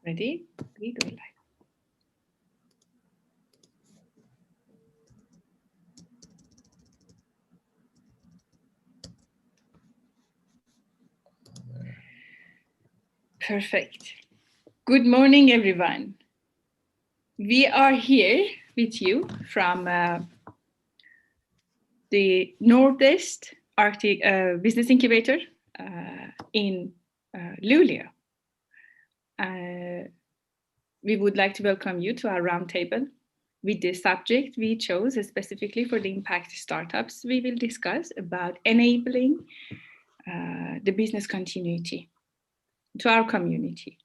Ready? We go live. Perfect. Good morning, everyone. We are here with you from the Northeast Arctic Business Incubator in Luleå. We would like to welcome you to our roundtable with the subject we chose specifically for the impact startups. We will discuss about enabling the business continuity to our community.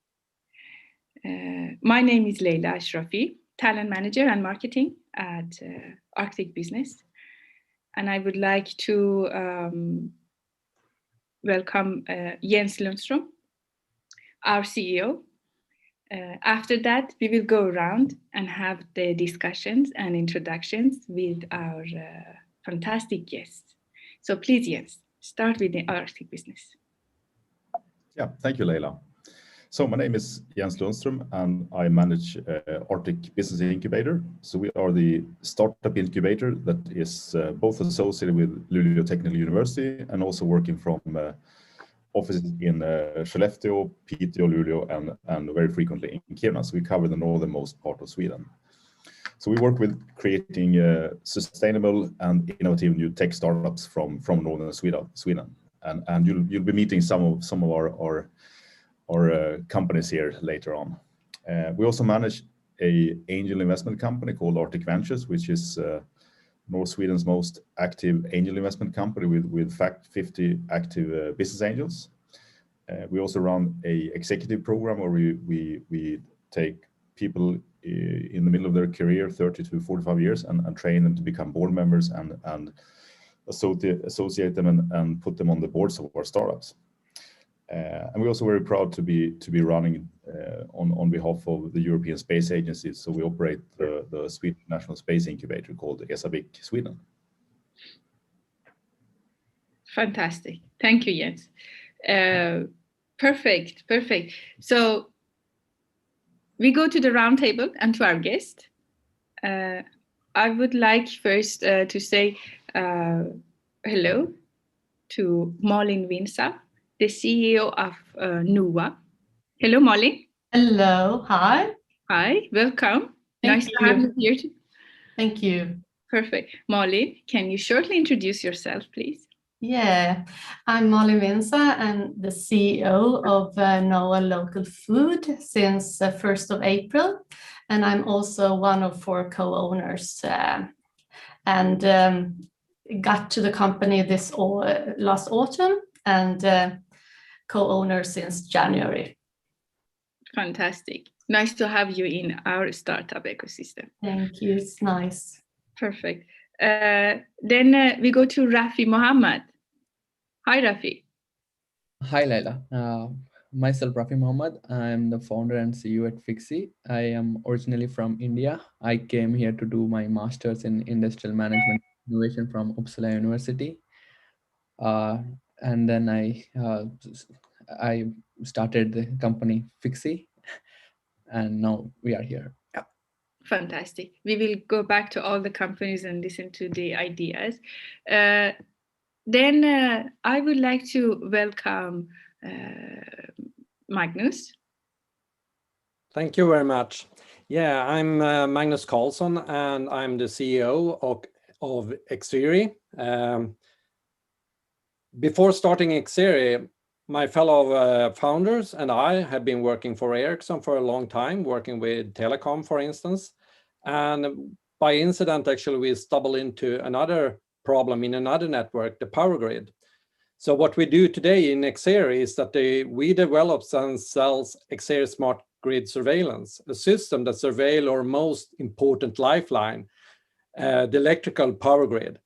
My name is Leila Ashrafi, talent manager and marketing at Arctic Business. And I would like to welcome Jens Lundström, our CEO. After that, we will go around and have the discussions and introductions with our fantastic guests. So please, Jens, start with the Arctic Business. Yeah, thank you, Leila. So my name is Jens Lundström and I manage Arctic Business Incubator. So we are the startup incubator that is both associated with Luleå Technical University and also working from offices in Skellefteå, Piteå, Luleå, and very frequently in Kiruna. So we cover the northernmost part of Sweden. So we work with creating sustainable and innovative new tech startups from northern Sweden. And you'll be meeting some of our companies here later on. We also manage an angel investment company called Arctic Ventures, which is North Sweden's most active angel investment company with 50 active business angels. We also run an executive program where we take people in the middle of their career, 30 to 45 years, and train them to become board members and associate them and put them on the boards of our startups. And we're also very proud to be running on behalf of the European Space Agency. So we operate the Swedish National Space Incubator called ESABIC Sweden. Fantastic. Thank you, Jens. Perfect. So we go to the roundtable and to our guest. I would like first to say hello to Malin Winsa, the CEO of NOA. Hello, Malin. Hello, hi. Hi, welcome. Nice to have you here too. Thank you. Perfect. Malin, can you shortly introduce yourself, please? Yeah, I'm Malin Winsa and the CEO of NOA Local Food since 1st of April. And I'm also one of 4 co-owners and got to the company this last autumn and co-owner since January. Fantastic. Nice to have you in our startup ecosystem. Thank you. It's nice. Perfect. Then we go to Rafi Mohammed. Hi, Rafi. Hi, Leila. Myself, Rafi Mohammed. I'm the founder and CEO at Fixi. I am originally from India. I came here to do my master's in industrial management innovation from Uppsala University. And then I started the company Fixi, and now we are here. Yeah. Fantastic. We will go back to all the companies and listen to the ideas. Then I would like to welcome Magnus. Thank you very much. Yeah, I'm Magnus Karlsson and I'm the CEO of Exeri. Before starting Exeri, my fellow founders and I have been working for Ericsson for a long time, working with telecom, for instance. And by incident, actually, we stumbled into another problem in another network, the power grid. So what we do today in Exeri is that we develop and sell Exeri Smart Grid Surveillance, a system that surveils our most important lifeline, the electrical power grid.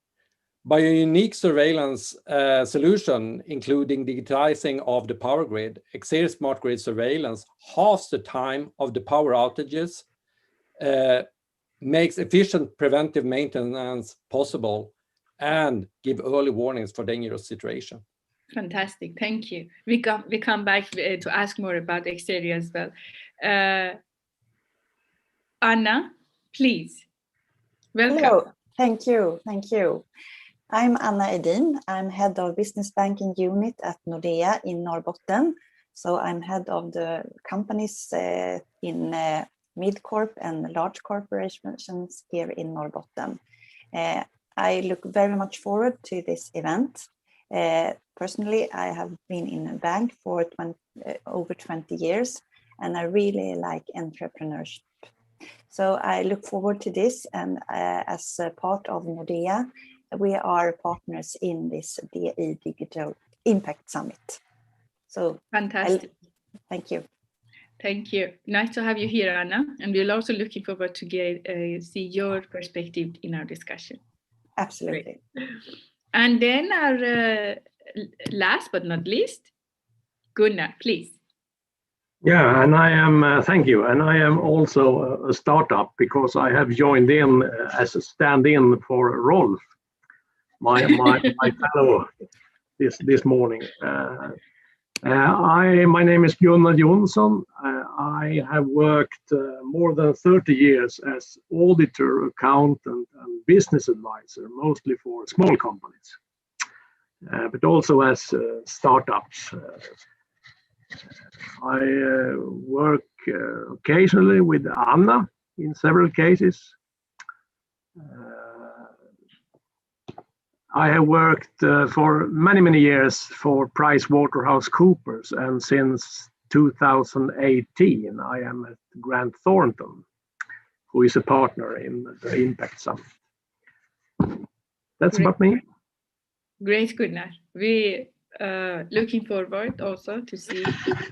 By a unique surveillance solution, including digitizing of the power grid, Exeri Smart Grid Surveillance halves the time of the power outages, makes efficient preventive maintenance possible, and give early warnings for dangerous situations. Fantastic, thank you. We come back to ask more about exterior as well. Anna, please. Welcome. Hello, thank you. I'm Anna Edin. I'm head of business banking unit at Nordea in Norrbotten. So I'm head of the companies in mid-corp and large corporations here in Norrbotten. I look very much forward to this event. Personally, I have been in a bank for over 20 years, and I really like entrepreneurship. So I look forward to this, and as a part of Nordea, we are partners in this DE Digital Impact Summit. So fantastic. Thank you. Thank you. Nice to have you here, Anna. And we're also looking forward to see your perspective in our discussion. Absolutely. Great. And then our last but not least, Gunnar, please. Yeah, and I am, thank you. And I am also a startup because I have joined in as a stand-in for Rolf, my fellow this morning. My name is Gunnar Jonsson. I have worked more than 30 years as auditor, accountant, and business advisor, mostly for small companies, but also as startups. I work occasionally with Anna in several cases. I have worked for many years for PricewaterhouseCoopers, and since 2018 I am at Grant Thornton, who is a partner in the Impact Summit. That's about me. Great, Gunnar. We looking forward also to see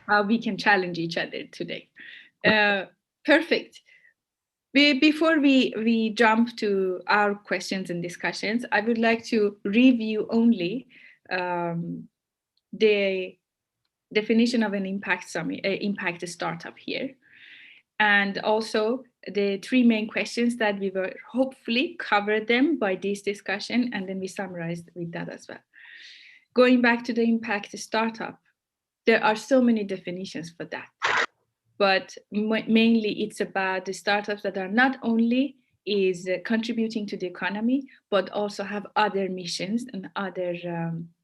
how we can challenge each other today. Perfect. Before we jump to our questions and discussions, I would like to review only the definition of an impact startup here, and also the three main questions that we will hopefully cover them by this discussion, and then we summarized with that as well. Going back to the impact startup, there are so many definitions for that. But mainly it's about the startups that are not only is contributing to the economy, but also have other missions and other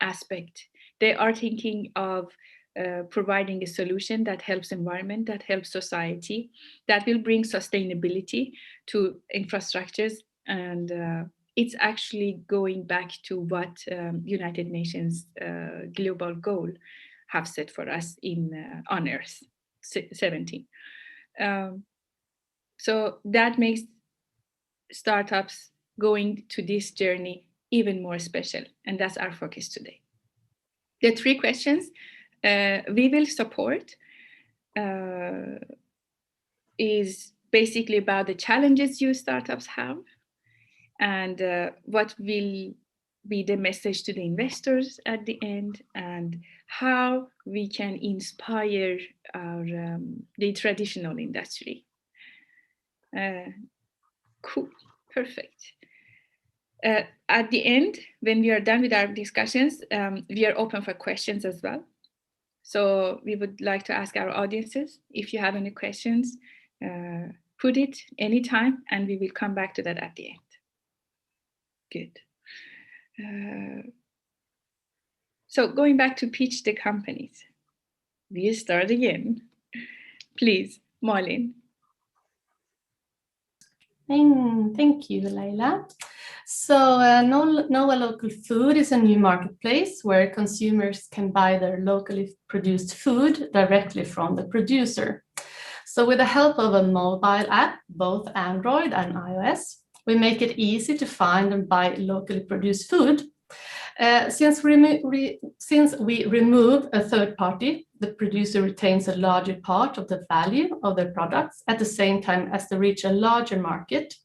aspects. They are thinking of providing a solution that helps environment, that helps society, that will bring sustainability to infrastructures. And it's actually going back to what United Nations global goal have set for us on Earth. 17. So that makes startups going to this journey even more special, and that's our focus today. The three questions we will support is basically about the challenges you startups have, and what will be the message to the investors at the end, and how we can inspire our the traditional industry. Cool, perfect. At the end, when we are done with our discussions, we are open for questions as well. So we would like to ask our audiences, if you have any questions, put it anytime, and we will come back to that at the end. Good. So going back to pitch the companies, we start again. Please, Malin. Thank you, Leila. So Noah Local Food is a new marketplace where consumers can buy their locally produced food directly from the producer. So with the help of a mobile app, both Android and iOS, we make it easy to find and buy locally produced food. Since we remove a third party, the producer retains a larger part of the value of their products at the same time as they reach a larger market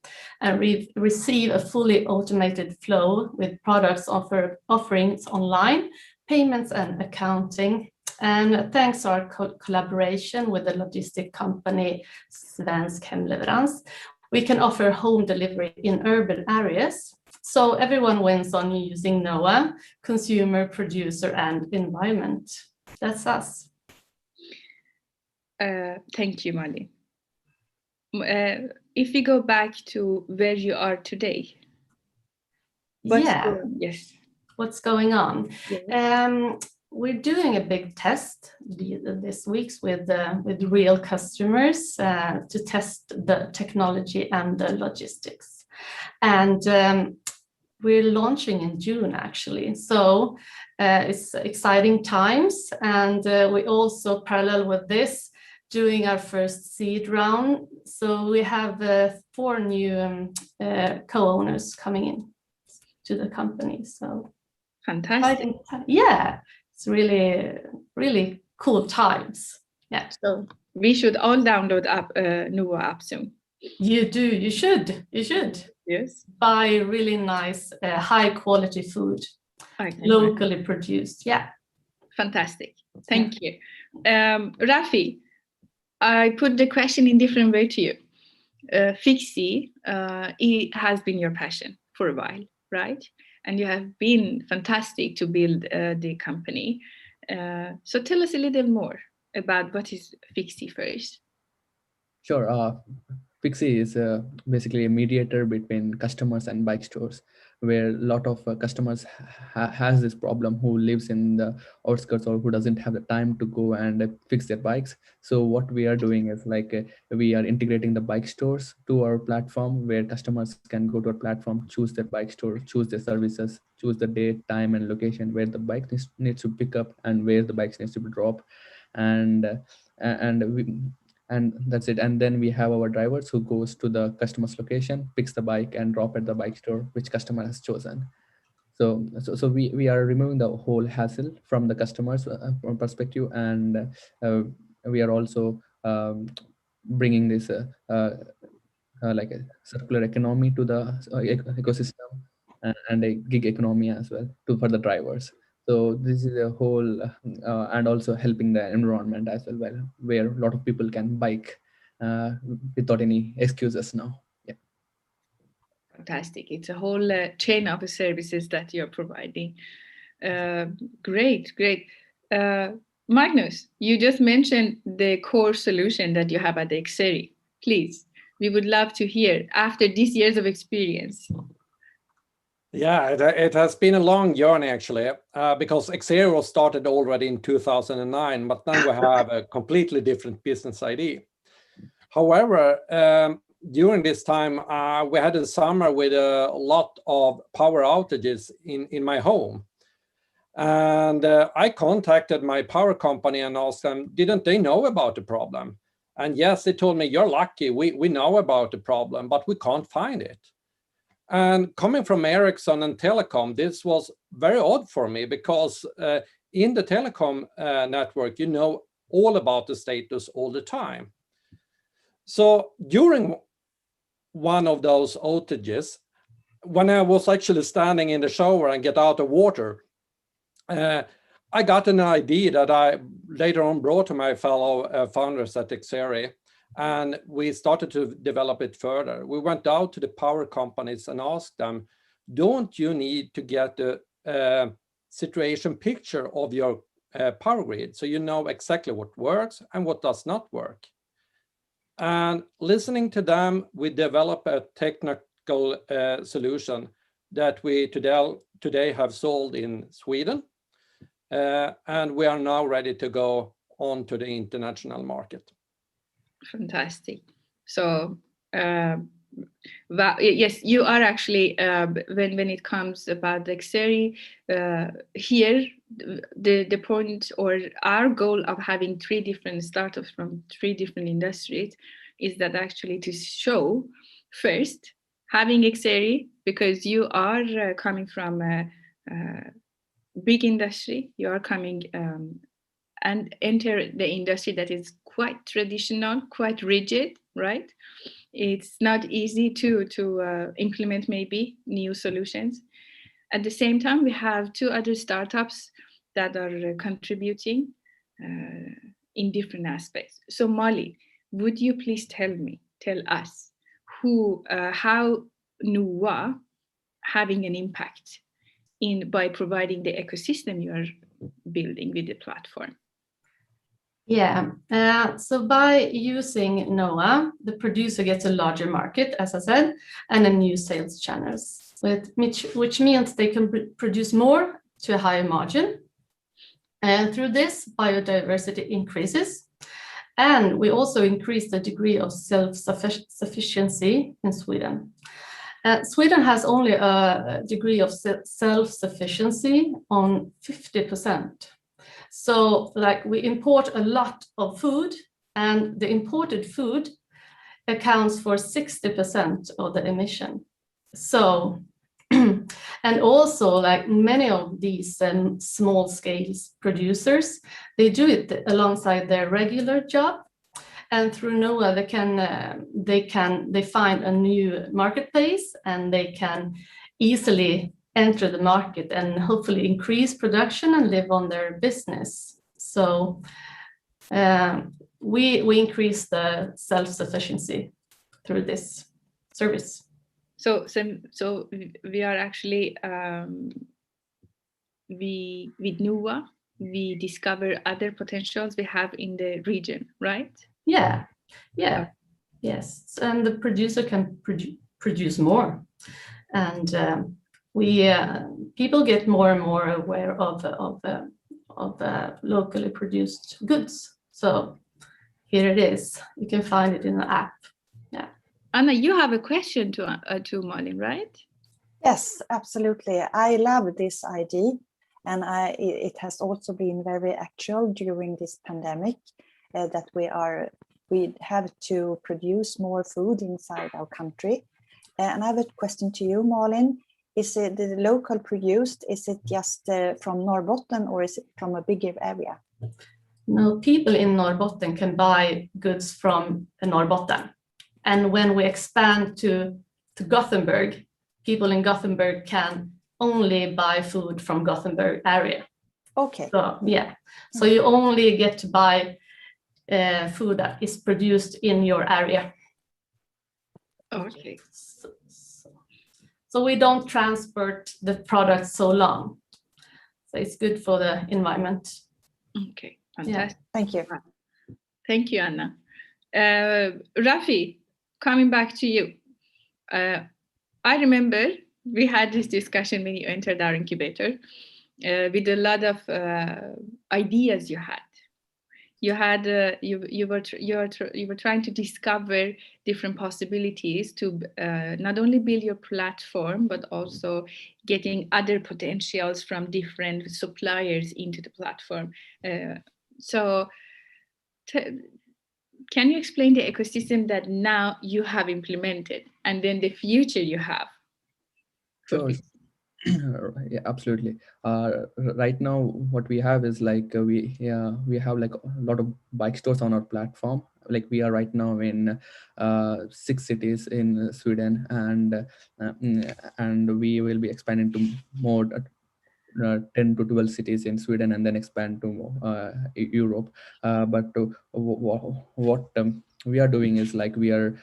and receive a fully automated flow with products offerings online, payments and accounting. And thanks to our collaboration with the logistic company Svensk Hemleverans, we can offer home delivery in urban areas. So everyone wins on using NOAH, consumer, producer, and environment. That's us. Thank you, Molly. If we go back to where you are today. Yes. What's going on? Yeah. We're doing a big test this week with real customers to test the technology and the logistics. And we're launching in June, actually. So it's exciting times. And we also, parallel with this, doing our first seed round. So we have 4 new co-owners coming in to the company. So fantastic. Yeah, it's really, really cool times. Yeah. So we should all download NOAH app soon. You do. You should. You should. Yes. Buy really nice, high quality food, locally produced. Yeah. Fantastic. Thank you. Rafi, I put the question in different way to you. Fixi, it has been your passion for a while, right? And you have been fantastic to build the company. So tell us a little more about what is Fixi first. Sure. Fixi is basically a mediator between customers and bike stores, where a lot of customers has this problem who lives in the outskirts or who doesn't have the time to go and fix their bikes. So what we are doing is we are integrating the bike stores to our platform, where customers can go to our platform, choose their bike store, choose their services, choose the date, time, and location where the bike needs to pick up and where the bikes needs to be dropped, and that's it. And then we have our drivers who goes to the customer's location, picks the bike and drop at the bike store which customer has chosen. So we are removing the whole hassle from the customer's perspective, and we are also bringing this like a circular economy to the ecosystem, and a gig economy as well for the drivers. So this is a whole, and also helping the environment as well, where a lot of people can bike without any excuses now. Yeah. Fantastic. It's a whole chain of services that you're providing. Great. Magnus, you just mentioned the core solution that you have at the Exeri. Please, we would love to hear after these years of experience. Yeah, it has been a long journey actually, because Exeri was started already in 2009, but now we have a completely different business idea. However, during this time, we had a summer with a lot of power outages in my home. And I contacted my power company and asked them, didn't they know about the problem? And yes, they told me, you're lucky, we know about the problem, but we can't find it. And coming from Ericsson and telecom, this was very odd for me, because in the telecom network, you know all about the status all the time. So during one of those outages, when I was actually standing in the shower and get out of water, I got an idea that I later on brought to my fellow founders at Exeri, and we started to develop it further. We went out to the power companies and asked them, don't you need to get a situation picture of your power grid so you know exactly what works and what does not work? And listening to them, we developed a technical solution that we today have sold in Sweden. And we are now ready to go on to the international market. Fantastic. So yes, you are actually, when it comes about the Exeri, here, the point or our goal of having 3 different startups from 3 different industries is that actually to show first, having Exeri, because you are coming from a big industry, you are coming and enter the industry that is quite traditional, quite rigid, right? It's not easy to implement maybe new solutions. At the same time, we have 2 other startups that are contributing in different aspects. So Molly, would you please tell us how NOAH having an impact by providing the ecosystem you are building with the platform? Yeah, so by using NOA, the producer gets a larger market, as I said, and a new sales channels, which means they can produce more to a higher margin. And through this, biodiversity increases. And we also increase the degree of self-sufficiency in Sweden. Sweden has only a degree of self-sufficiency on 50%. So like we import a lot of food, and the imported food accounts for 60% of the emission. So, and also like many of these small scale producers, they do it alongside their regular job. And through NOA, they find a new marketplace, and they can easily enter the market and hopefully increase production and live on their business. So we increase the self-sufficiency through this service. So we are actually with NOA, we discover other potentials we have in the region, right? Yeah, yes, and the producer can produce more, and people get more and more aware of locally produced goods. So here it is. You can find it in the app. Yeah. Anna, you have a question to Malin, right? Yes, absolutely. I love this idea, and it has also been very actual during this pandemic that we have to produce more food inside our country. And I have a question to you, Malin. Is it the local produced? Is it just from Norrbotten, or is it from a bigger area? No, people in Norrbotten can buy goods from Norrbotten. And when we expand to Gothenburg, people in Gothenburg can only buy food from Gothenburg area. Okay. So yeah, so you only get to buy food that is produced in your area. Okay. So we don't transport the product so long. So it's good for the environment. Okay, fantastic. Yeah. Thank you. Thank you, Anna. Rafi, coming back to you. I remember we had this discussion when you entered our incubator with a lot of ideas you had. You were trying to discover different possibilities to not only build your platform, but also getting other potentials from different suppliers into the platform. So can you explain the ecosystem that now you have implemented, and then the future you have? Sure. Yeah, absolutely. Right now, what we have is like we have like a lot of bike stores on our platform. Like we are right now in 6 cities in Sweden, and we will be expanding to more 10 to 12 cities in Sweden, and then expand to Europe. But what we are doing is like we are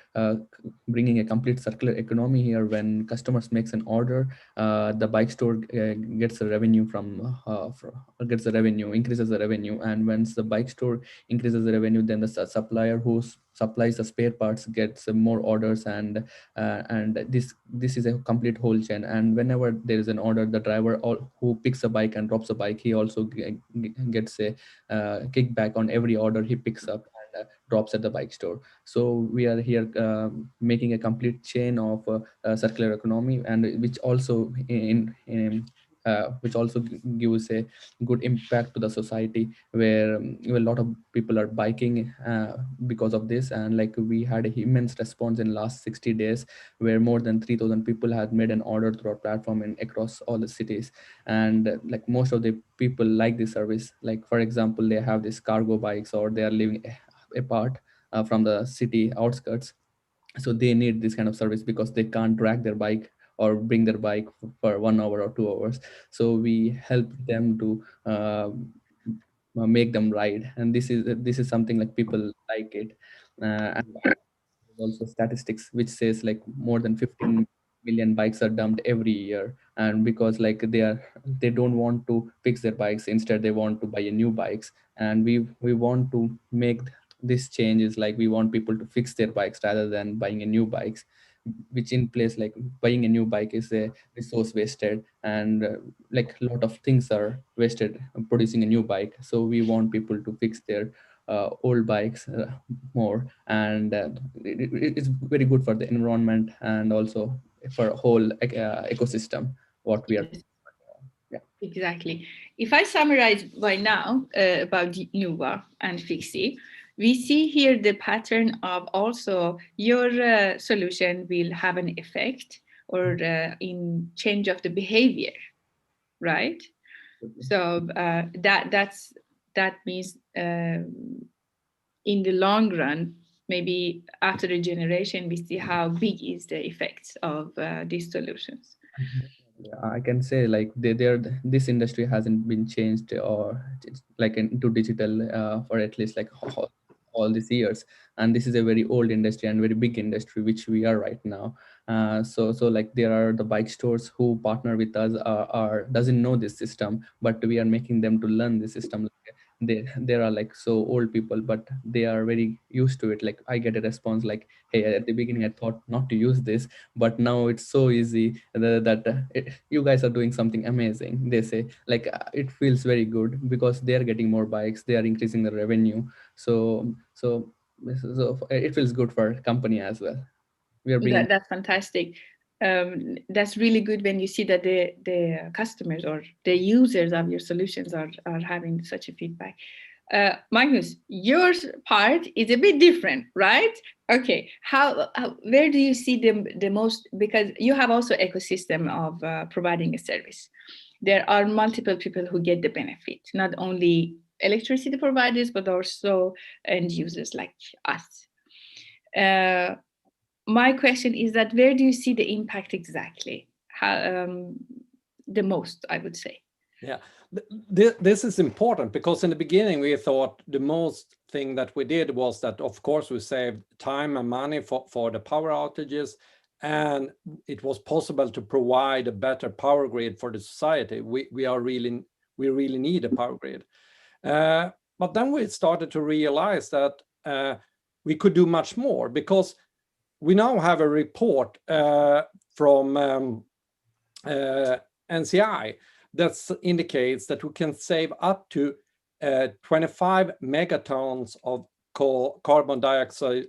bringing a complete circular economy here. When customers makes an order, the bike store gets a revenue increases the revenue, and once the bike store increases the revenue, then the supplier who supplies the spare parts gets more orders, and this is a complete whole chain. And whenever there is an order, the driver who picks a bike and drops a bike, he also gets a kickback on every order he picks up and drops at the bike store. So we are here making a complete chain of circular economy, and which also gives a good impact to the society, where a lot of people are biking because of this. And like we had an immense response in last 60 days, where more than 3,000 people had made an order through our platform and across all the cities. And like most of the people like this service. Like for example, they have these cargo bikes, or they are living apart from the city outskirts, so they need this kind of service because they can't drag their bike or bring their bike for 1 hour or 2 hours. So we help them to make them ride, and this is something like people like it. And also statistics which says like more than 15 million bikes are dumped every year, and because like they don't want to fix their bikes, instead they want to buy a new bikes. And we want to make this changes, like we want people to fix their bikes rather than buying a new bikes, which in place like buying a new bike is a resource wasted, and like a lot of things are wasted producing a new bike. So we want people to fix their old bikes more, and it's very good for the environment and also for a whole ecosystem what we are. Yeah. Exactly. If I summarize by now about Nuva and Fixie, we see here the pattern of also your solution will have an effect or in change of the behavior, right? So that means in the long run, maybe after a generation, we see how big is the effects of these solutions. Yeah, I can say like this industry hasn't been changed or it's like into digital for at least like all these years, and this is a very old industry and very big industry which we are right now. So like there are the bike stores who partner with us are doesn't know this system, but we are making them to learn the system. There are like so old people, but they are very used to it. Like I get a response like, hey, at the beginning I thought not to use this, but now it's so easy that you guys are doing something amazing, they say. Like it feels very good because they are getting more bikes, they are increasing the revenue. So it feels good for company as well. We are bringing That's fantastic. That's really good when you see that the customers or the users of your solutions are having such a feedback. Magnus, your part is a bit different, right? Okay, where do you see the most, because you have also ecosystem of providing a service. There are multiple people who get the benefit, not only electricity providers, but also end users like us. My question is that where do you see the impact exactly? The most, I would say. Yeah, this is important because in the beginning we thought the most thing that we did was that, of course, we saved time and money for the power outages, and it was possible to provide a better power grid for the society. We really need a power grid. But then we started to realize that we could do much more, because we now have a report from NCI that indicates that we can save up to 25 megatons of carbon dioxide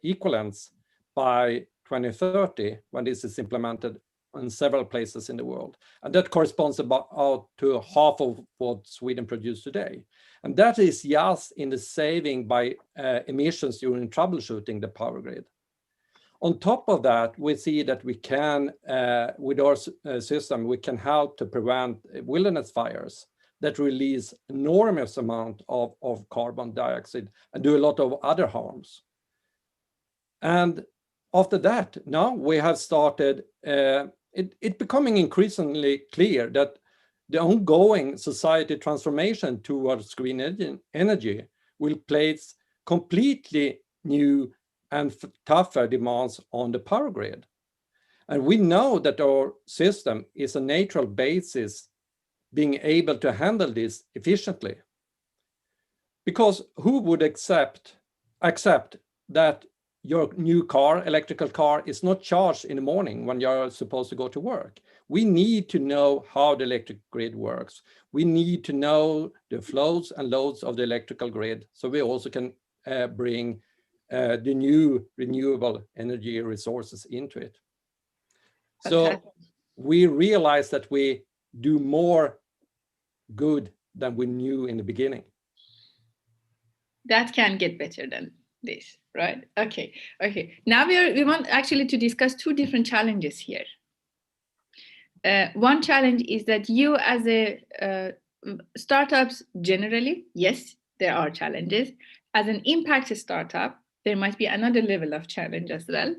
equivalents by 2030, when this is implemented in several places in the world. And that corresponds about to half of what Sweden produces today. And that is just in the saving by emissions during troubleshooting the power grid. On top of that, we see that we can, with our system, we can help to prevent wilderness fires that release enormous amount of carbon dioxide and do a lot of other harms. And after that, now we have started, it becoming increasingly clear that the ongoing society transformation towards green energy will place completely new and tougher demands on the power grid. And we know that our system is a natural basis being able to handle this efficiently. Because who would accept that your new car, electrical car, is not charged in the morning when you're supposed to go to work? We need to know how the electric grid works. We need to know the flows and loads of the electrical grid, so we also can bring the new renewable energy resources into it. So we realize that we do more good than we knew in the beginning. That can get better than this, right? Okay. Now we want actually to discuss two different challenges here. One challenge is that you as a startups generally, yes, there are challenges. As an impact startup, there might be another level of challenge as well.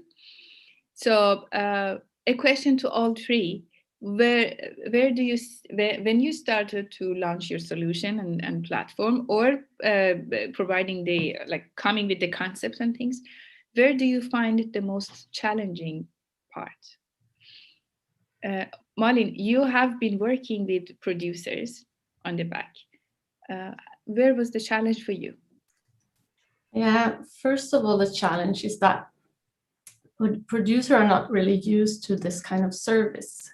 So a question to all three: where do you, when you started to launch your solution and platform, or providing the, like, coming with the concepts and things, where do you find the most challenging part? Malin, you have been working with producers on the back. Where was the challenge for you? Yeah, first of all, the challenge is that producers are not really used to this kind of service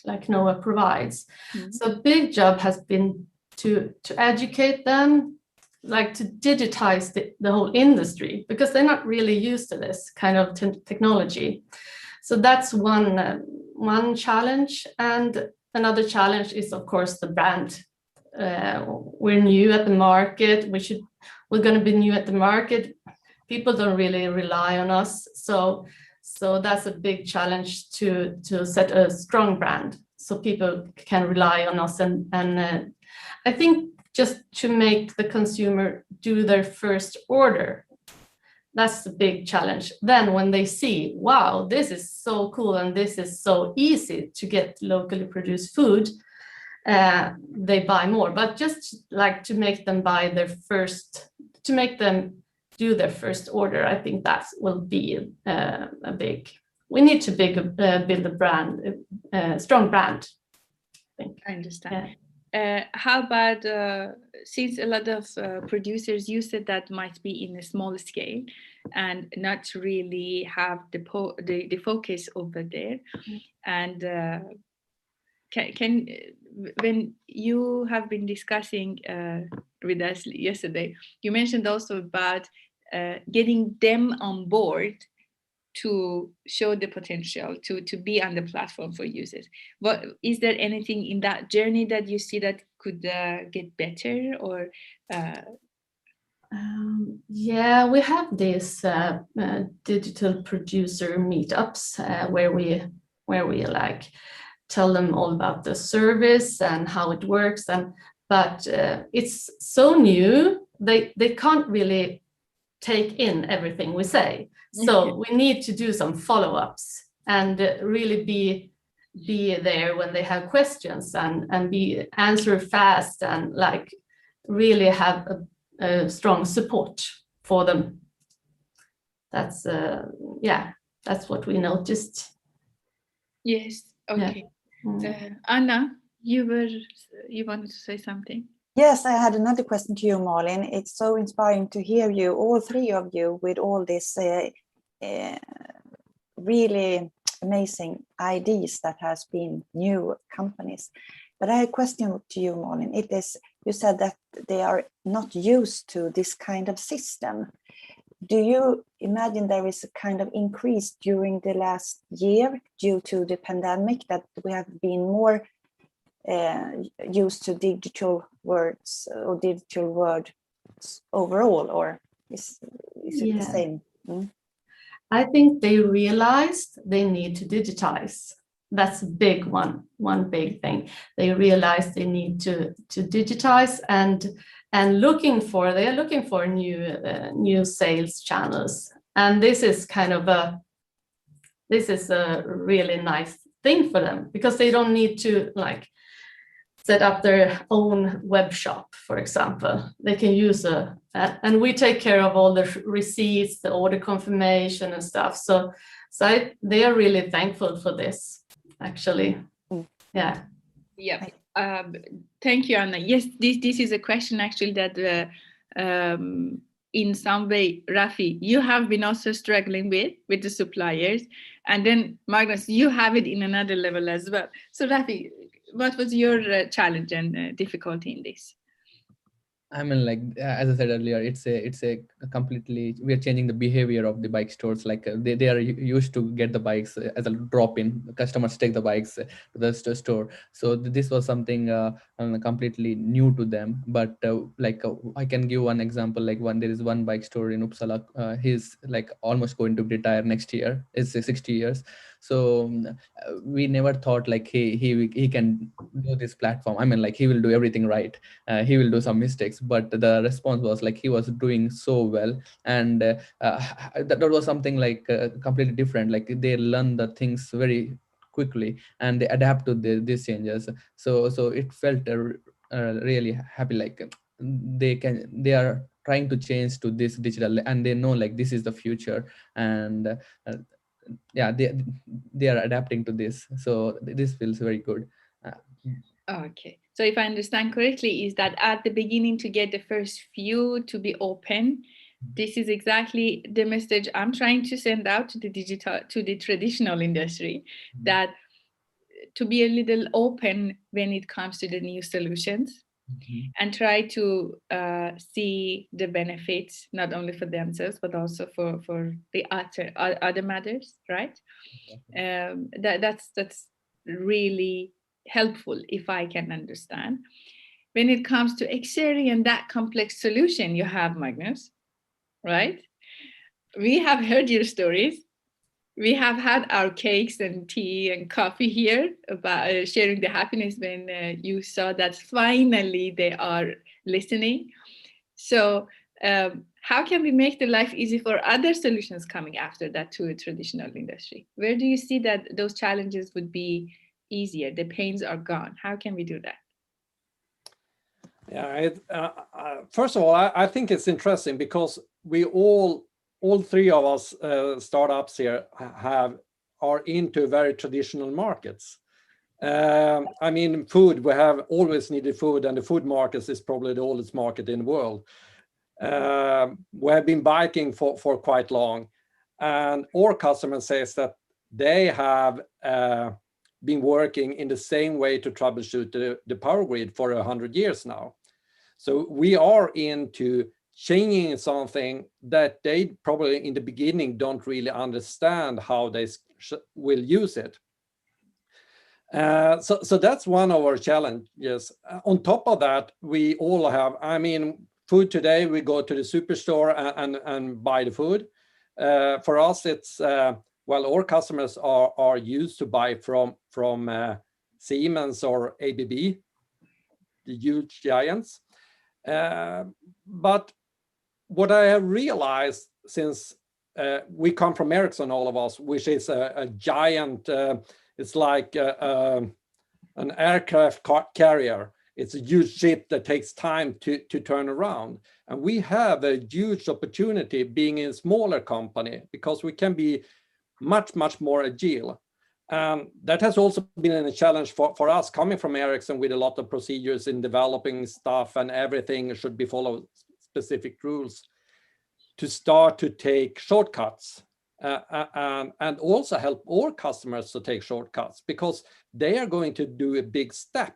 like NOA provides. So a big job has been to educate them, like to digitize the whole industry, because they're not really used to this kind of technology. So that's one challenge. And another challenge is, of course, the brand. We're new at the market. We're going to be new at the market. People don't really rely on us. So that's a big challenge to set a strong brand so people can rely on us. And I think just to make the consumer do their first order, that's the big challenge. Then when they see, wow, this is so cool and this is so easy to get locally produced food, they buy more. But just like to make them to make them do their first order, I think that will be a big. We need to build a brand, a strong brand. I think. I understand. Yeah. How about since a lot of producers, you said that might be in a small scale and not really have the focus over there, and can when you have been discussing with us yesterday, you mentioned also about getting them on board to show the potential to be on the platform for users. What is there anything in that journey that you see that could get better, or yeah, we have these digital producer meetups where we like tell them all about the service and how it works, but it's so new, they can't really take in everything we say. So we need to do some follow-ups and really be there when they have questions and be answer fast and like really have a strong support for them. That's that's what we noticed. Yes. Okay. Yeah. Anna, you wanted to say something? Yes, I had another question to you, Malin. It's so inspiring to hear you, all three of you, with all these really amazing ideas that has been new companies. But I have a question to you, Malin. It is, you said that they are not used to this kind of system. Do you imagine there is a kind of increase during the last year due to the pandemic, that we have been more used to digital words or digital words overall, or is it the same? I think they realized they need to digitize. That's a big one big thing. They realized they need to digitize and they're looking for new sales channels. And this is a really nice thing for them, because they don't need to like set up their own web shop, for example. They can use and we take care of all the receipts, the order confirmation and stuff. So they are really thankful for this, actually. Yeah. Yeah. Thank you, Anna. Yes, this is a question actually that in some way, Rafi, you have been also struggling with the suppliers, and then Magnus, you have it in another level as well. So Rafi, what was your challenge and difficulty in this? I mean, like as I said earlier, it's a completely, we are changing the behavior of the bike stores. Like they are used to get the bikes as a drop-in. Customers take the bikes to the store. So this was something completely new to them. But I can give one example. Like there is one bike store in Uppsala. He's like almost going to retire next year. It's 60 years. So we never thought like he can do this platform. I mean, like he will do everything right. He will do some mistakes, but the response was like he was doing so well, and that was something like completely different. Like they learn the things very quickly and they adapt to these changes. So it felt really happy. Like they are trying to change to this digital, and they know like this is the future, and yeah, they are adapting to this. So this feels very good. Okay, so if I understand correctly, is that at the beginning to get the first few to be open, this is exactly the message I'm trying to send out to the traditional industry, that to be a little open when it comes to the new solutions, and try to see the benefits not only for themselves but also for the other matters, right? That's really helpful if I can understand. When it comes to Xeri and that complex solution you have, Magnus, right? We have heard your stories. We have had our cakes and tea and coffee here about sharing the happiness when you saw that finally they are listening. So how can we make the life easy for other solutions coming after that to a traditional industry? Where do you see that those challenges would be easier? The pains are gone. How can we do that? Yeah, first of all, I think it's interesting because we all three of us startups here are into very traditional markets. I mean, food, we have always needed food, and the food market is probably the oldest market in the world. We have been biking for quite long, and our customer says that they have been working in the same way to troubleshoot the power grid for 100 years now. So we are into changing something that they probably in the beginning don't really understand how they will use it. So that's one of our challenges. On top of that, we all have, I mean, food today, we go to the superstore and buy the food. For us, it's, well, our customers are used to buy from Siemens or ABB, the huge giants. But what I have realized since we come from Ericsson, all of us, which is a giant, it's like an aircraft carrier. It's a huge ship that takes time to turn around. And we have a huge opportunity being in a smaller company because we can be much, much more agile. That has also been a challenge for us coming from Ericsson with a lot of procedures in developing stuff, and everything should be followed specific rules, to start to take shortcuts and also help our customers to take shortcuts, because they are going to do a big step.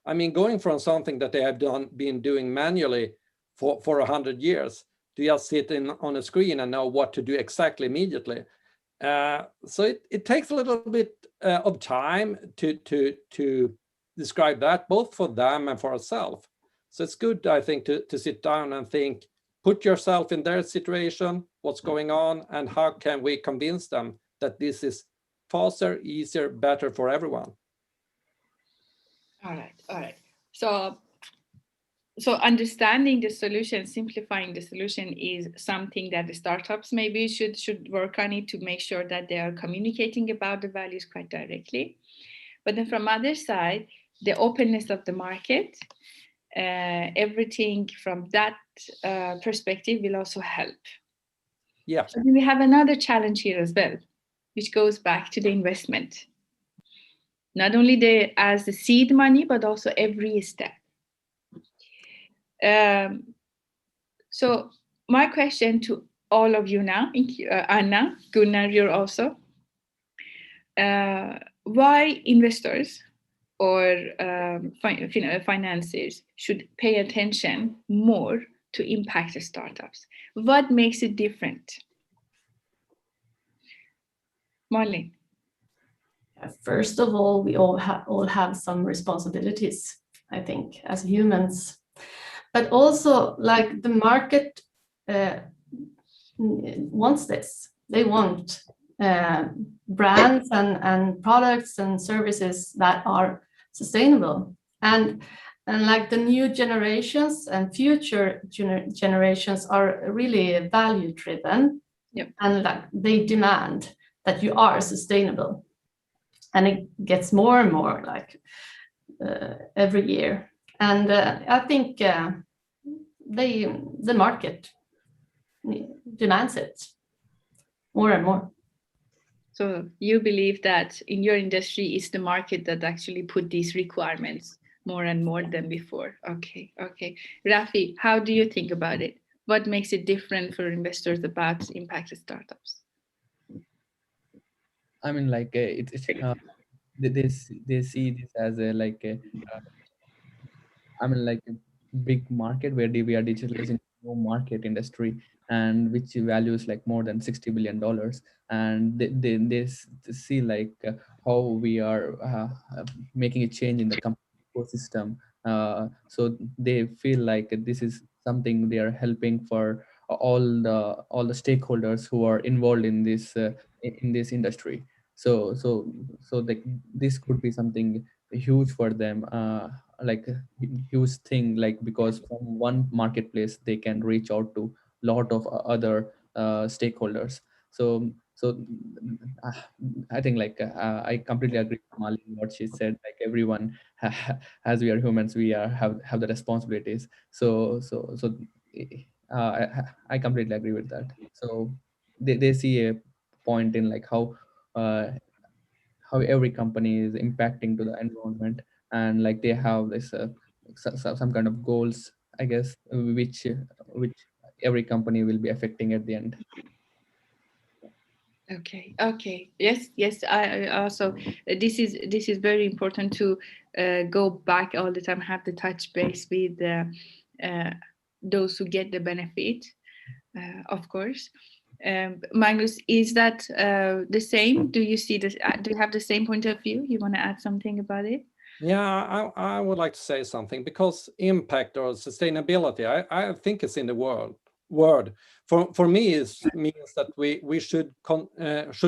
I mean, going from something that they have been doing manually for 100 years to just sit on a screen and know what to do exactly immediately. So it takes a little bit of time to describe that, both for them and for ourselves. So it's good, I think, to sit down and think, put yourself in their situation, what's going on, and how can we convince them that this is faster, easier, better for everyone. All right. So understanding the solution, simplifying the solution is something that the startups maybe should work on it to make sure that they are communicating about the values quite directly. But then from other side, the openness of the market, everything from that perspective will also help. Yeah. So we have another challenge here as well, which goes back to the investment. Not only as the seed money, but also every step. So my question to all of you now, Anna, Gunnar, you're also, why investors or financiers should pay attention more to impact the startups? What makes it different? Malin. First of all, we all have some responsibilities, I think, as humans. But also, like, the market wants this. They want brands and products and services that are sustainable. And like the new generations and future generations are really value driven. Yep. And like they demand that you are sustainable. And it gets more and more like every year. And I think the market demands it more and more. So you believe that in your industry, it's the market that actually put these requirements more and more than before. Okay. Rafi, how do you think about it? What makes it different for investors about impact startups? I mean, like they see this as a I mean, like a big market where we are digitalizing no market industry, and which values like more than $60 billion. And they see like how we are making a change in the company ecosystem. So they feel like this is something they are helping for all the stakeholders who are involved in this industry. So like this could be something huge for them, like a huge thing, like because from one marketplace they can reach out to lot of other stakeholders. So I think like I completely agree with Mali what she said, like everyone as we are humans, we are have the responsibilities. I completely agree with that. So they see a point in like uh, how every company is impacting to the environment, and like they have this some kind of goals, I guess, which every company will be affecting at the end. Okay. Yes. I also this is very important to go back all the time, have the touch base with those who get the benefit, of course. Magnus, is that the same? Do you see this? Do you have the same point of view? You want to add something about it? Yeah, I would like to say something, because impact or sustainability, I think it's in the word. For me, it means that we should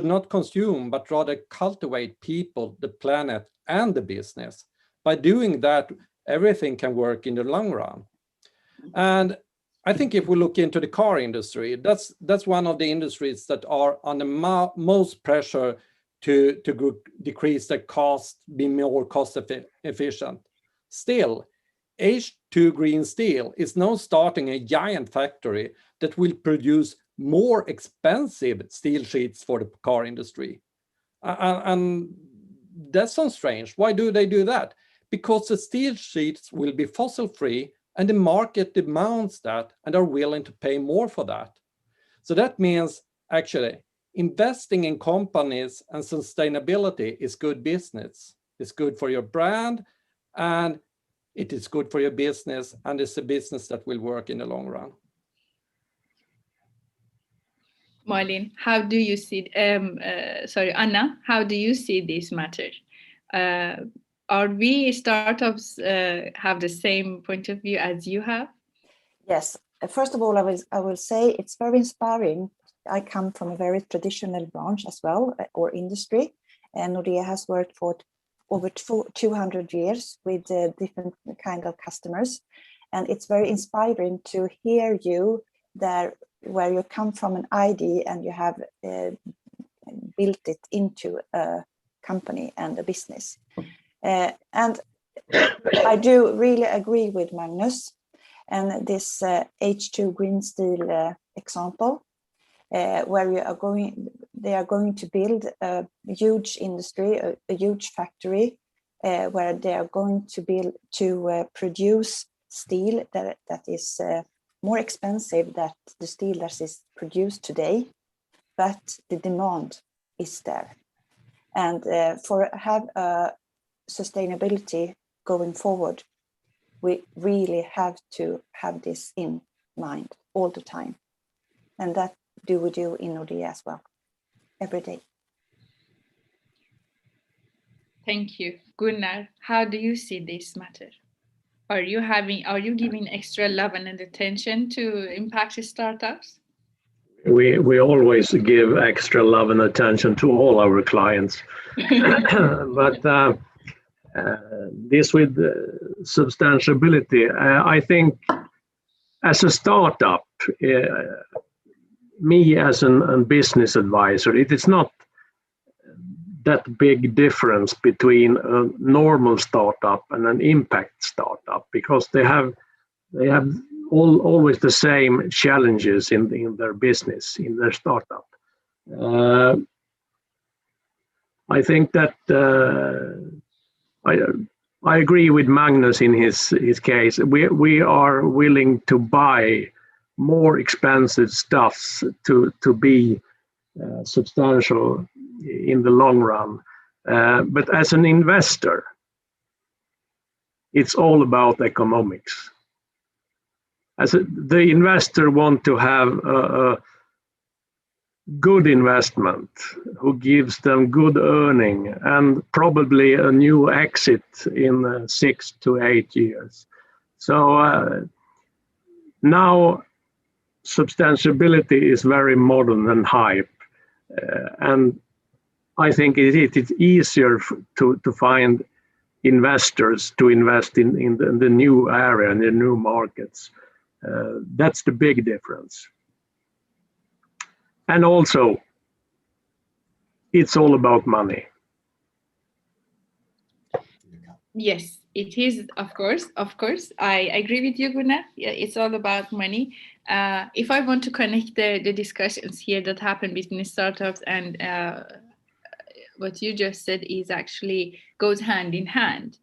not consume, but rather cultivate people, the planet, and the business. By doing that, everything can work in the long run. And I think if we look into the car industry, that's one of the industries that are under most pressure to decrease the cost, be more cost efficient. Still, H2 Green Steel is now starting a giant factory that will produce more expensive steel sheets for the car industry. And that sounds strange. Why do they do that? Because the steel sheets will be fossil-free, and the market demands that and are willing to pay more for that. So that means actually investing in companies and sustainability is good business. It's good for your brand, and it is good for your business, and it's a business that will work in the long run. Marlene, how do you see? Sorry, Anna, how do you see this matter? Are we startups have the same point of view as you have? Yes. First of all, I will say it's very inspiring. I come from a very traditional branch as well, or industry, and Nordea has worked for over 200 years with different kind of customers, and it's very inspiring to hear you there, where you come from an idea and you have built it into a company and a business. And I do really agree with Magnus and this H2 Green Steel example, where they are going to build a huge industry, a huge factory, where they are going to produce steel that is more expensive than the steel that is produced today, but the demand is there. And for have sustainability going forward, we really have to have this in mind all the time. And that we do in Nordea as well, every day. Thank you. Gunnar, how do you see this matter? Are you giving extra love and attention to impact startups? We always give extra love and attention to all our clients. But this with substantiability, I think as a startup, me as a business advisor, it is not that big difference between a normal startup and an impact startup, because they have always the same challenges in their business, in their startup. I think that I agree with Magnus in his case. We are willing to buy more expensive stuffs to be substantial in the long run. But as an investor, it's all about economics. The investor want to have a good investment who gives them good earning and probably a new exit in 6 to 8 years. So now substantiability is very modern and hype, and I think it's easier to find investors to invest in the new area and the new markets. That's the big difference. And also, it's all about money. Yes, it is, of course. Of course, I agree with you, Gunnar. Yeah, it's all about money. If I want to connect the discussions here that happen between startups and what you just said is actually goes hand in hand.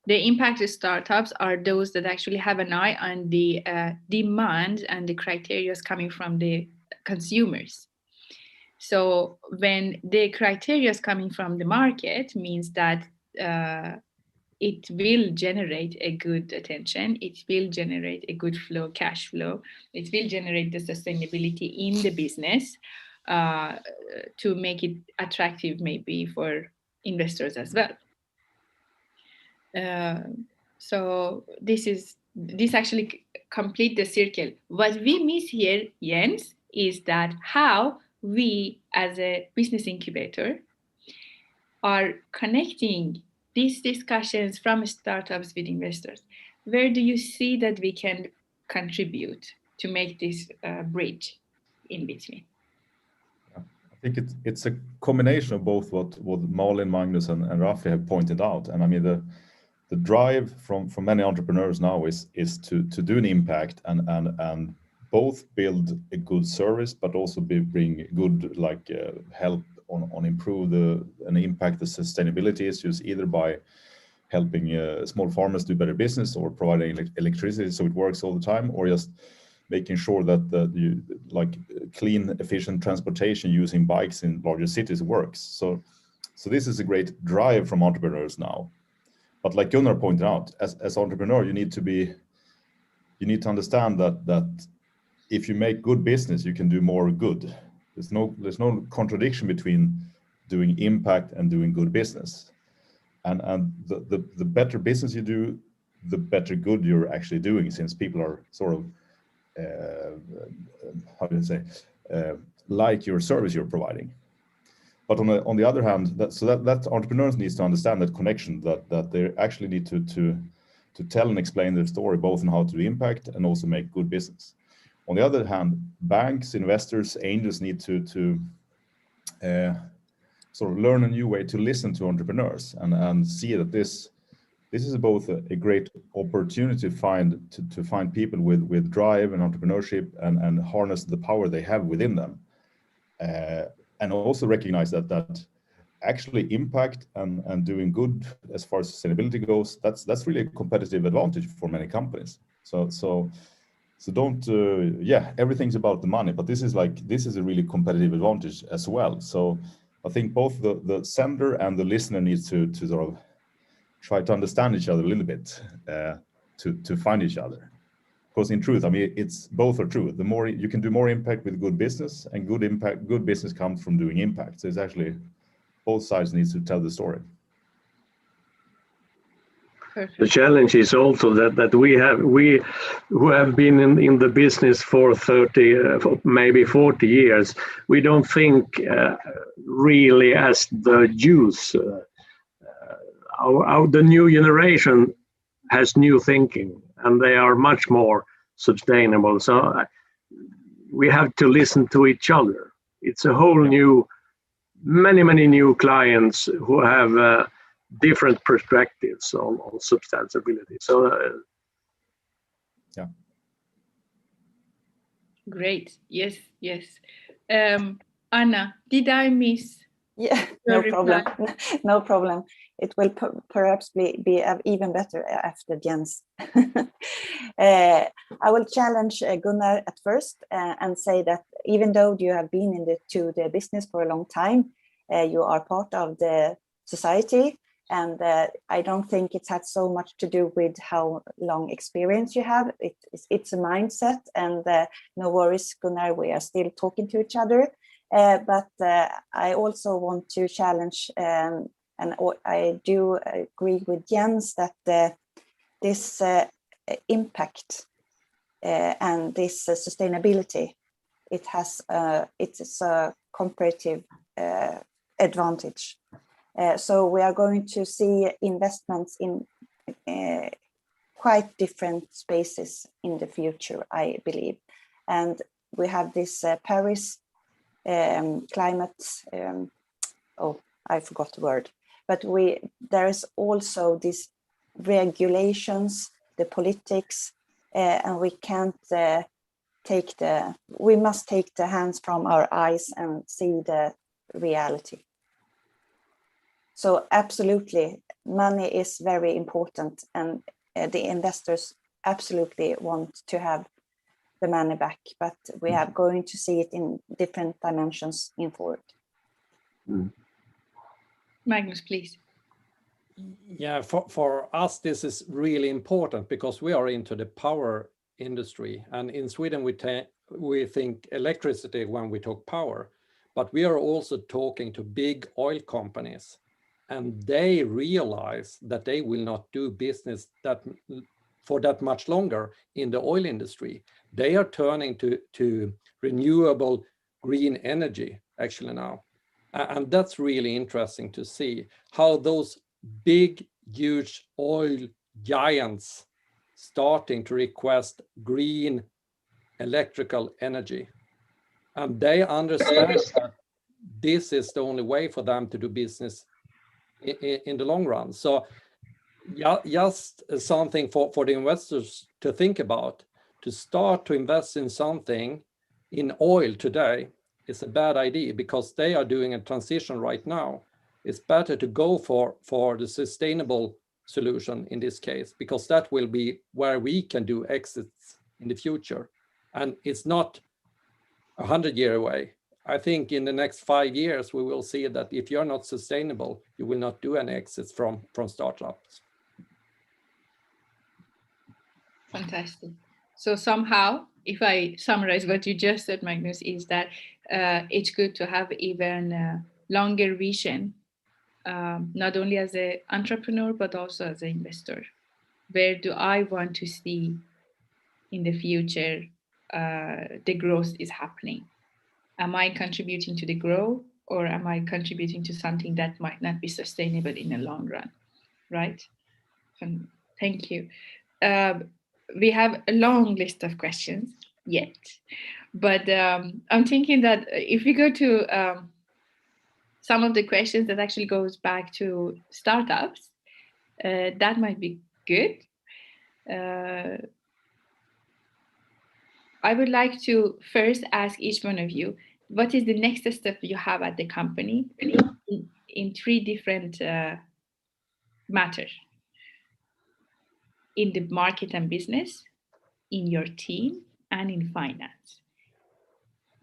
The impact startups are those that actually have an eye on the demand and the criteria coming from the consumers. So when the criteria is coming from the market means that it will generate a good attention, it will generate a good flow, cash flow, it will generate the sustainability in the business to make it attractive maybe for investors as well. So this actually complete the circle. What we miss here, Jens, is that how we as a business incubator are connecting these discussions from startups with investors. Where do you see that we can contribute to make this bridge in between? I think it's a combination of both what Malin, Magnus, and Rafi have pointed out. And I mean, the drive from many entrepreneurs now is to do an impact and both build a good service, but also bring good help on improve and impact the sustainability issues, either by helping small farmers do better business or providing electricity so it works all the time, or just making sure that clean, efficient transportation using bikes in larger cities works. So this is a great drive from entrepreneurs now. But like Gunnar pointed out, as entrepreneur, you need to understand that if you make good business, you can do more good. There's no contradiction between doing impact and doing good business. And the better business you do, the better good you're actually doing, since people are sort of like your service you're providing. But on the other hand, that entrepreneurs needs to understand that connection, that they actually need to tell and explain their story, both on how to do impact and also make good business. On the other hand, banks, investors, angels need to sort of learn a new way to listen to entrepreneurs and see that this is both a great opportunity to find people with drive and entrepreneurship and harness the power they have within them. And also recognize that actually impact and doing good as far as sustainability goes, that's really a competitive advantage for many companies. So don't everything's about the money, but this is a really competitive advantage as well. So I think both the sender and the listener needs to sort of try to understand each other a little bit to find each other. Because in truth, I mean, it's both are true. The more you can do more impact with good business, and good business comes from doing impact. So it's actually both sides needs to tell the story. Perfect. The challenge is also that we who have been in the business for 30, maybe 40 years, we don't think really as the Jews. The new generation has new thinking, and they are much more sustainable. So we have to listen to each other. It's a whole new, many new clients who have different perspectives on sustainability. So Great. Yes. Anna, did I miss Yeah, Your no problem. reply. No problem. It will perhaps be even better after Jens. I will challenge Gunnar at first and say that even though you have been in the business for a long time, you are part of the society, and I don't think it had so much to do with how long experience you have. It's a mindset, and no worries, Gunnar, we are still talking to each other. But I also want to challenge, and I do agree with Jens that this impact and this sustainability, it's a comparative advantage. So we are going to see investments in quite different spaces in the future, I believe. And we have this Paris climate, I forgot the word, but there is also these regulations, the politics, and we can't we must take the hands from our eyes and see the reality. So absolutely, money is very important, and the investors absolutely want to have the money back, but we are going to see it in different dimensions in forward. Magnus, please. Yeah, for us, this is really important because we are into the power industry, and in Sweden we think electricity when we talk power, but we are also talking to big oil companies, and they realize that they will not do business for that much longer in the oil industry. They are turning to renewable green energy actually now. And that's really interesting to see how those big, huge oil giants starting to request green electrical energy. And they understand that this is the only way for them to do business in the long run. So yeah, just something for the investors to think about. To start to invest in something in oil today is a bad idea because they are doing a transition right now. It's better to go for the sustainable solution in this case, because that will be where we can do exits in the future. And it's not 100 years away. I think in the next 5 years, we will see that if you're not sustainable, you will not do any exits from startups. Fantastic. So somehow, if I summarize what you just said, Magnus, is that it's good to have even longer vision, not only as an entrepreneur, but also as an investor. Where do I want to see in the future the growth is happening? Am I contributing to the growth, or am I contributing to something that might not be sustainable in the long run, right? Thank you. We have a long list of questions yet, but I'm thinking that if we go to some of the questions that actually goes back to startups, that might be good. I would like to first ask each one of you, what is the next step you have at the company in 3 different matters? In the market and business, in your team, and in finance.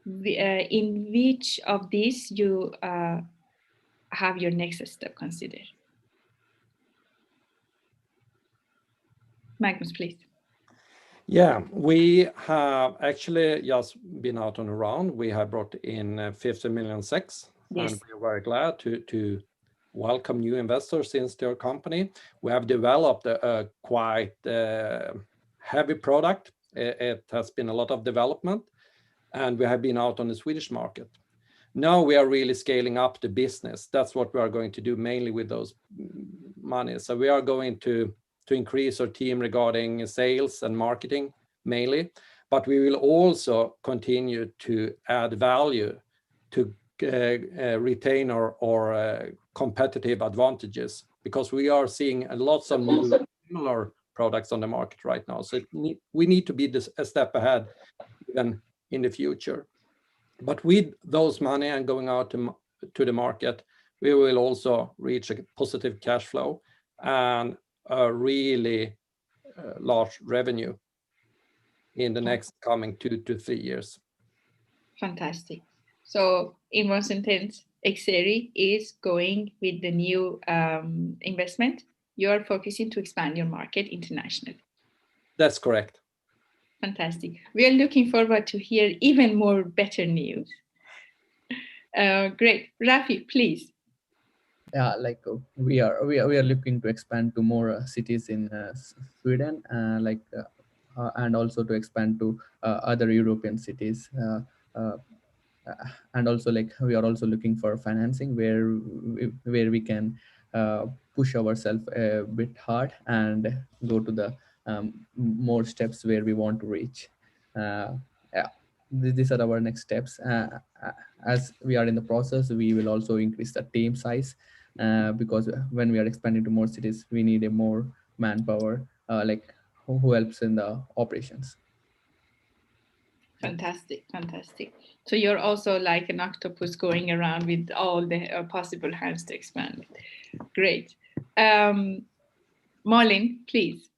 In which of these you have your next step considered? Magnus, please. Yeah, we have actually just been out on a round. We have brought in 50 million SEK, yes. And we're very glad to welcome new investors into our company. We have developed a quite heavy product. It has been a lot of development, and we have been out on the Swedish market. Now we are really scaling up the business. That's what we are going to do mainly with those money. So we are going to increase our team regarding sales and marketing mainly, but we will also continue to add value to retain our competitive advantages, because we are seeing lots of new similar products on the market right now. So we need to be a step ahead even in the future. But with those money and going out to the market, we will also reach a positive cash flow and a really large revenue in the next coming 2 to 3 years. Fantastic. So in one sentence, Exeri is going with the new investment. You're focusing to expand your market internationally. That's correct. Fantastic. We are looking forward to hear even more better news. Great. Rafi, please. Yeah, like we are looking to expand to more cities in Sweden, and also to expand to other European cities. And also, like, we are also looking for financing where we can push ourselves a bit hard and go to the more steps where we want to reach. Yeah, these are our next steps. As we are in the process, we will also increase the team size, because when we are expanding to more cities, we need a more manpower, like who helps in the operations. Fantastic, fantastic. So you're also like an octopus going around with all the possible hands to expand. Great. Malin, please.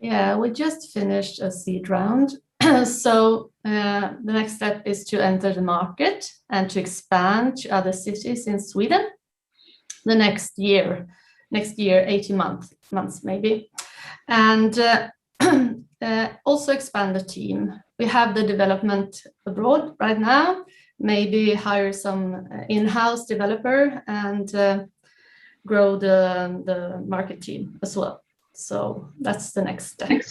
Yeah, we just finished a seed round. So the next step is to enter the market and to expand to other cities in Sweden the next year, 18 months maybe. And also expand the team. We have the development abroad right now, maybe hire some in-house developer and grow the market team as well. So that's the next step.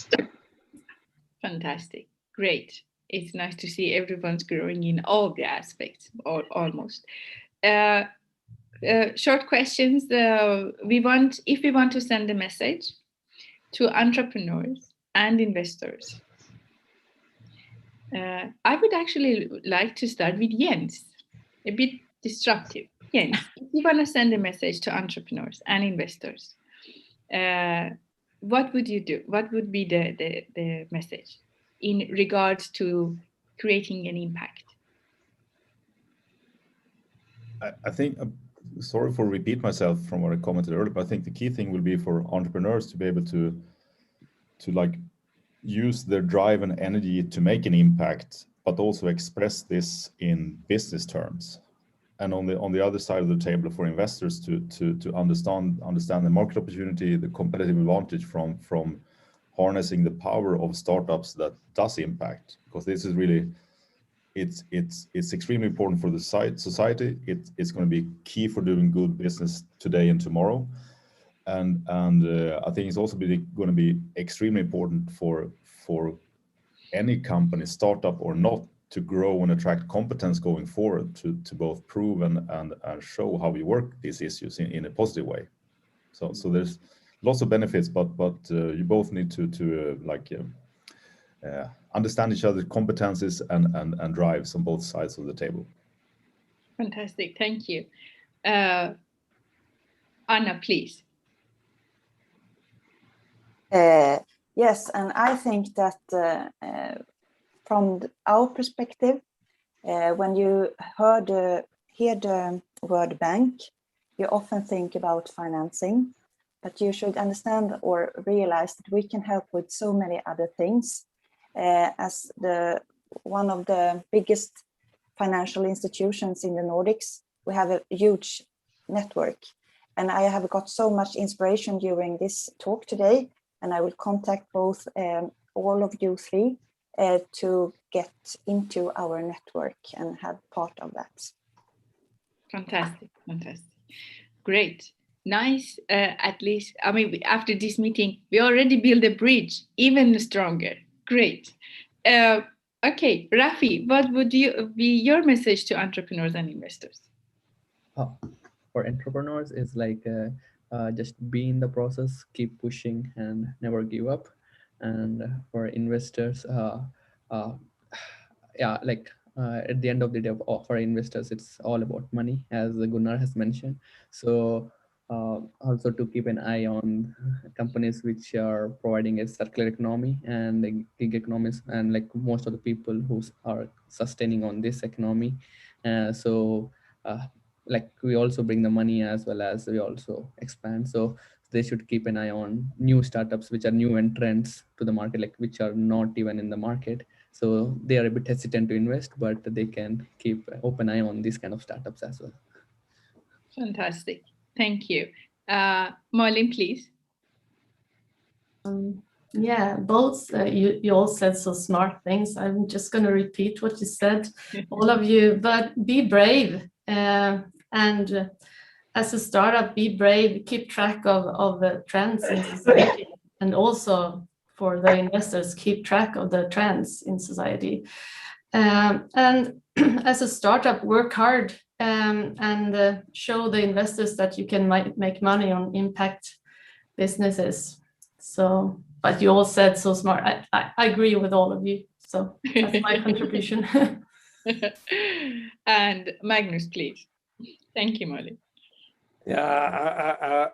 Fantastic. Great. It's nice to see everyone's growing in all the aspects, or almost. Short questions. If we want to send a message to entrepreneurs and investors, I would actually like to start with Jens, a bit disruptive. Jens, if you want to send a message to entrepreneurs and investors, what would you do? What would be the message in regards to creating an impact? I think, sorry for repeat myself from what I commented earlier, but I think the key thing will be for entrepreneurs to be able to like use their drive and energy to make an impact, but also express this in business terms. And on the other side of the table, for investors to understand the market opportunity, the competitive advantage from harnessing the power of startups that does impact, because this is really, it's extremely important for the society. It's going to be key for doing good business today and tomorrow. And I think it's also going to be extremely important for any company, startup or not, to grow and attract competence going forward to both prove and show how we work these issues in a positive way. So there's lots of benefits, but you both need to understand each other's competences and drives on both sides of the table. Fantastic, thank you. Anna, please. Yes, and I think that from our perspective, when you hear the word bank, you often think about financing, but you should understand or realize that we can help with so many other things. As one of the biggest financial institutions in the Nordics, we have a huge network. And I have got so much inspiration during this talk today, and I will contact both all of you three to get into our network and have part of that. Fantastic, fantastic. Great, nice. At least, I mean, after this meeting, we already built a bridge, even stronger. Great. Okay, Rafi, what would be your message to entrepreneurs and investors? For entrepreneurs, is like just be in the process, keep pushing, and never give up. And for investors, yeah, like at the end of the day, for investors, it's all about money, as Gunnar has mentioned. So also to keep an eye on companies which are providing a circular economy and the gig economies, and like most of the people who are sustaining on this economy. So like we also bring the money as well as we also expand. So they should keep an eye on new startups which are new entrants to the market, like which are not even in the market. So they are a bit hesitant to invest, but they can keep an open eye on these kind of startups as well. Fantastic. Thank you. Malin, please. Yeah, both you all said so smart things. I'm just going to repeat what you said, all of you, but be brave. And as a startup, be brave, keep track of the trends in society, and also for the investors, keep track of the trends in society. And as a startup, work hard and show the investors that you can make money on impact businesses. So, but you all said so smart. I agree with all of you. So that's my contribution. And Magnus, please. Thank you, Molly. Yeah,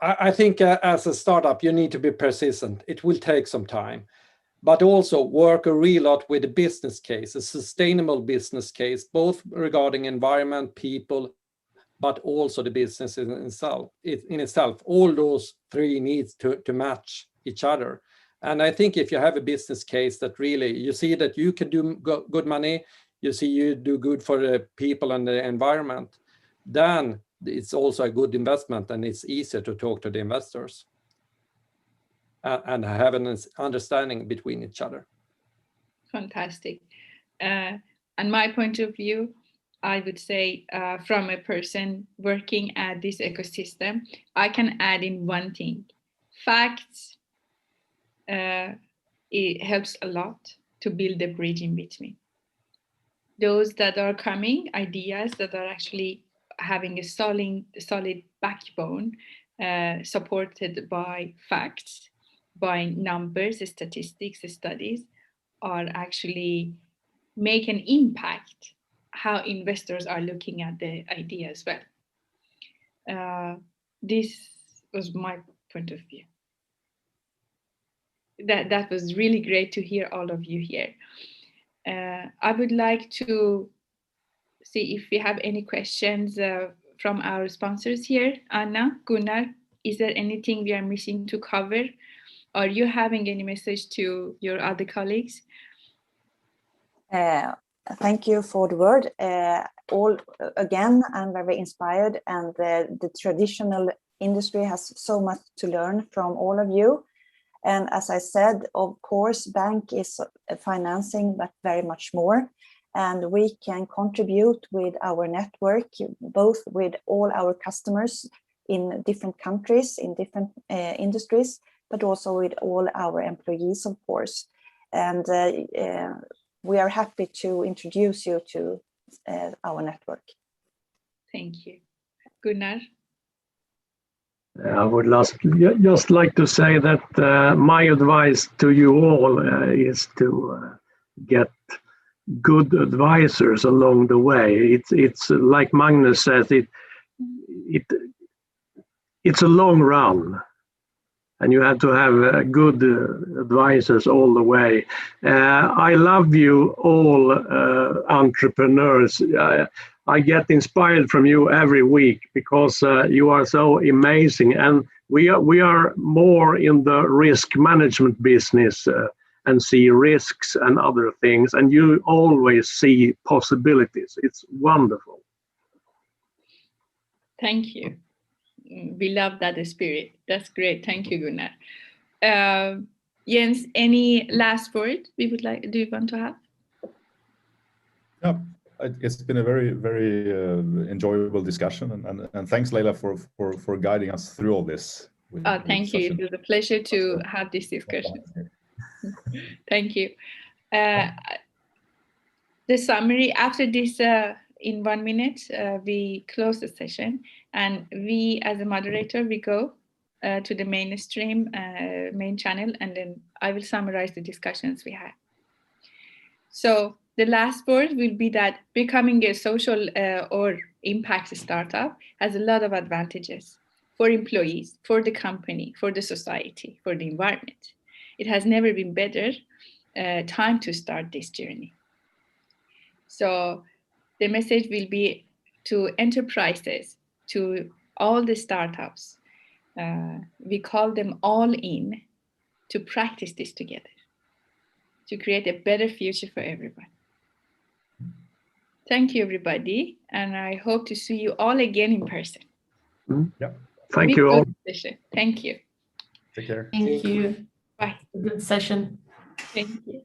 I think as a startup, you need to be persistent. It will take some time, but also work a real lot with a business case, a sustainable business case, both regarding environment, people, but also the business in itself. All those three needs to match each other. And I think if you have a business case that really, you see that you can do good money, you see you do good for the people and the environment, then it's also a good investment and it's easier to talk to the investors and have an understanding between each other. Fantastic. And my point of view, I would say from a person working at this ecosystem, I can add in one thing. Facts, it helps a lot to build a bridge in between. Those that are coming, ideas that are actually having a solid backbone, supported by facts, by numbers, statistics, studies, are actually make an impact how investors are looking at the idea as well. This was my point of view. That was really great to hear all of you here. I would like to see if we have any questions from our sponsors here. Anna, Gunnar, is there anything we are missing to cover? Are you having any message to your other colleagues? Thank you for the word. Again, I'm very inspired, and the traditional industry has so much to learn from all of you. And as I said, of course, bank is financing, but very much more. And we can contribute with our network, both with all our customers in different countries, in different industries, but also with all our employees, of course. And we are happy to introduce you to our network. Thank you. Gunnar? I would just like to say that my advice to you all is to get good advisors along the way. It's like Magnus says, it's a long run, and you have to have good advisors all the way. I love you all, entrepreneurs. I get inspired from you every week because you are so amazing, and we are more in the risk management business and see risks and other things, and you always see possibilities. It's wonderful. Thank you. We love that spirit. That's great. Thank you, Gunnar. Jens, any last word do you want to have? Yeah, it's been a very, very enjoyable discussion, and thanks, Leila, for guiding us through all this. Thank you. It was a pleasure to have this discussion. Thank you. The summary after this, in 1 minute, we close the session, and we, as a moderator, we go to the mainstream main channel, and then I will summarize the discussions we had. So the last word will be that becoming a social or impact startup has a lot of advantages for employees, for the company, for the society, for the environment. It has never been better time to start this journey. So the message will be to enterprises, to all the startups. We call them all in to practice this together, to create a better future for everyone. Thank you, everybody, and I hope to see you all again in person. Yeah. Thank you all. Thank you. Take care. Thank you. Bye. Good session. Thank you.